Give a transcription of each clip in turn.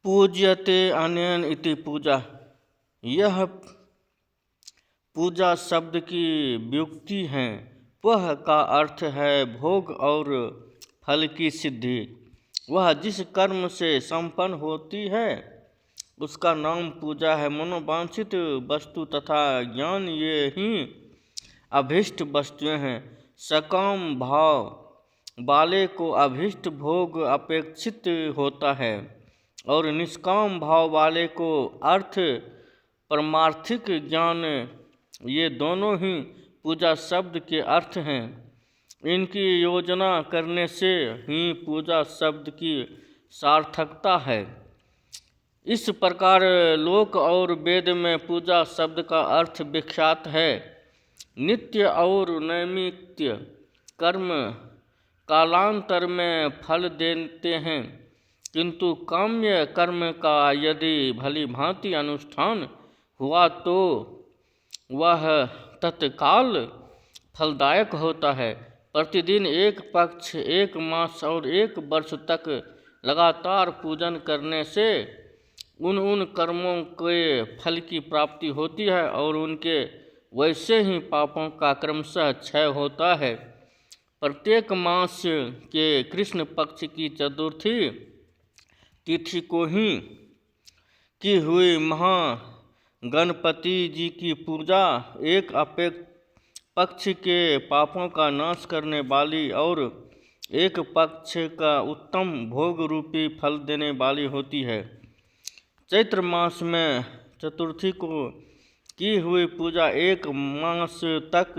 पूज्यते अनेन इति पूजा। यह पूजा शब्द की व्युक्ति है। वह का अर्थ है भोग और फल की सिद्धि। वह जिस कर्म से संपन्न होती है उसका नाम पूजा है। मनोवांछित वस्तु तथा ज्ञान ये ही अभीष्ट वस्तुएं हैं। सकाम भाव वाले को अभीष्ट भोग अपेक्षित होता है और निष्काम भाव वाले को अर्थ परमार्थिक ज्ञान, ये दोनों ही पूजा शब्द के अर्थ हैं। इनकी योजना करने से ही पूजा शब्द की सार्थकता है। इस प्रकार लोक और वेद में पूजा शब्द का अर्थ विख्यात है। नित्य और नैमित्य कर्म कालांतर में फल देते हैं, किंतु काम्य कर्म का यदि भली भांति अनुष्ठान हुआ तो वह तत्काल फलदायक होता है। प्रतिदिन एक पक्ष, एक मास और एक वर्ष तक लगातार पूजन करने से उन कर्मों के फल की प्राप्ति होती है और उनके वैसे ही पापों का क्रमशः क्षय होता है। प्रत्येक मास के कृष्ण पक्ष की चतुर्थी तिथि को ही की हुई महागणपति जी की पूजा एक पक्ष के पापों का नाश करने वाली और एक पक्ष का उत्तम भोग रूपी फल देने वाली होती है। चैत्र मास में चतुर्थी को की हुई पूजा एक मास तक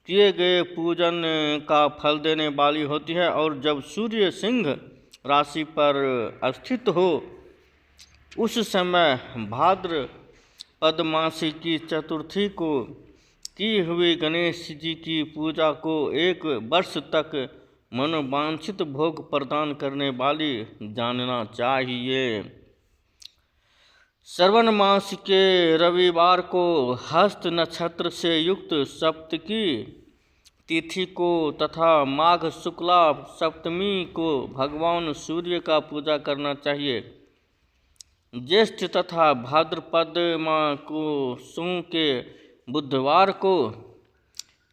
किए गए पूजन का फल देने वाली होती है और जब सूर्य सिंह राशि पर स्थित हो उस समय भाद्रपद मास की चतुर्थी को की हुई गणेश जी की पूजा को एक वर्ष तक मनोवांछित भोग प्रदान करने वाली जानना चाहिए। श्रवण मास के रविवार को हस्त नक्षत्र से युक्त सप्तमी तिथि को तथा माघ शुक्ला सप्तमी को भगवान सूर्य का पूजा करना चाहिए। ज्येष्ठ तथा भाद्रपद माह को सोम के बुधवार को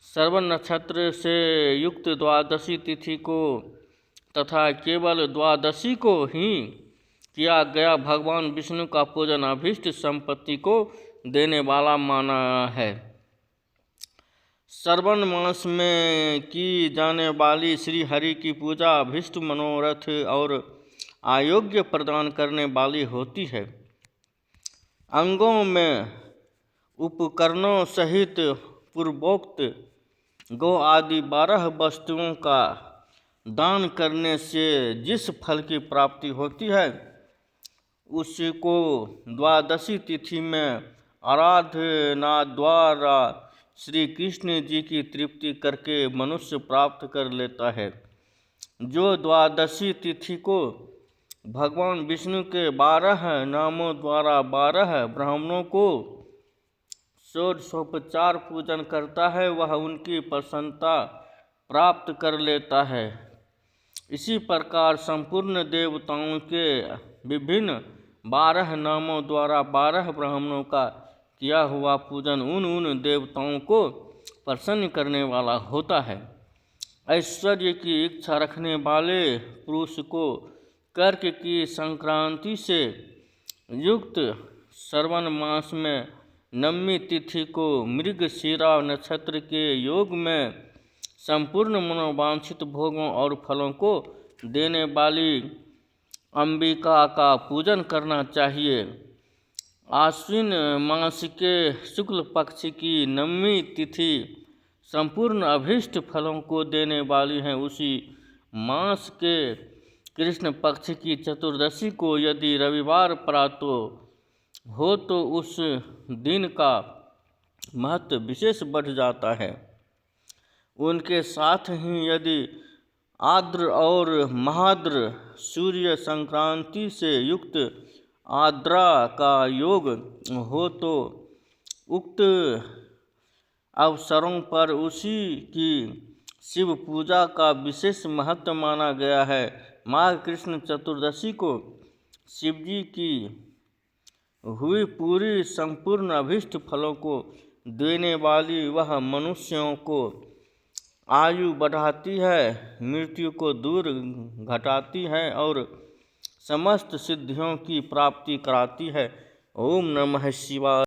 श्रवण नक्षत्र से युक्त द्वादशी तिथि को तथा केवल द्वादशी को ही किया गया भगवान विष्णु का पूजन अभीष्ट संपत्ति को देने वाला माना है। श्रवण मास में की जाने वाली श्री हरि की पूजा अभीष्ट मनोरथ और आयोग्य प्रदान करने वाली होती है। अंगों में उपकरणों सहित पूर्वोक्त गौ आदि 12 वस्तुओं का दान करने से जिस फल की प्राप्ति होती है उसको द्वादशी तिथि में आराधना द्वारा श्री कृष्ण जी की तृप्ति करके मनुष्य प्राप्त कर लेता है। जो द्वादशी तिथि को भगवान विष्णु के 12 नामों द्वारा 12 ब्राह्मणों को षोडशोपचार पूजन करता है वह उनकी प्रसन्नता प्राप्त कर लेता है। इसी प्रकार संपूर्ण देवताओं के विभिन्न 12 नामों द्वारा 12 ब्राह्मणों का किया हुआ पूजन उन देवताओं को प्रसन्न करने वाला होता है। ऐश्वर्य की इच्छा रखने वाले पुरुष को कर्क की संक्रांति से युक्त श्रवण मास में नवमी तिथि को मृगशिरा नक्षत्र के योग में संपूर्ण मनोवांछित भोगों और फलों को देने वाली अंबिका का पूजन करना चाहिए। आश्विन मास के शुक्ल पक्ष की नवमी तिथि संपूर्ण अभीष्ट फलों को देने वाली है। उसी मास के कृष्ण पक्ष की चतुर्दशी को यदि रविवार प्रात हो तो उस दिन का महत्व विशेष बढ़ जाता है। उनके साथ ही यदि आर्द्र और महाद्र सूर्य संक्रांति से युक्त आर्द्रा का योग हो तो उक्त अवसरों पर उसी की शिव पूजा का विशेष महत्व माना गया है। माघ कृष्ण चतुर्दशी को शिवजी की हुई पूरी संपूर्ण अभीष्ट फलों को देने वाली वह मनुष्यों को आयु बढ़ाती है, मृत्यु को दूर घटाती है और समस्त सिद्धियों की प्राप्ति कराती है। ओम नमः शिवाय।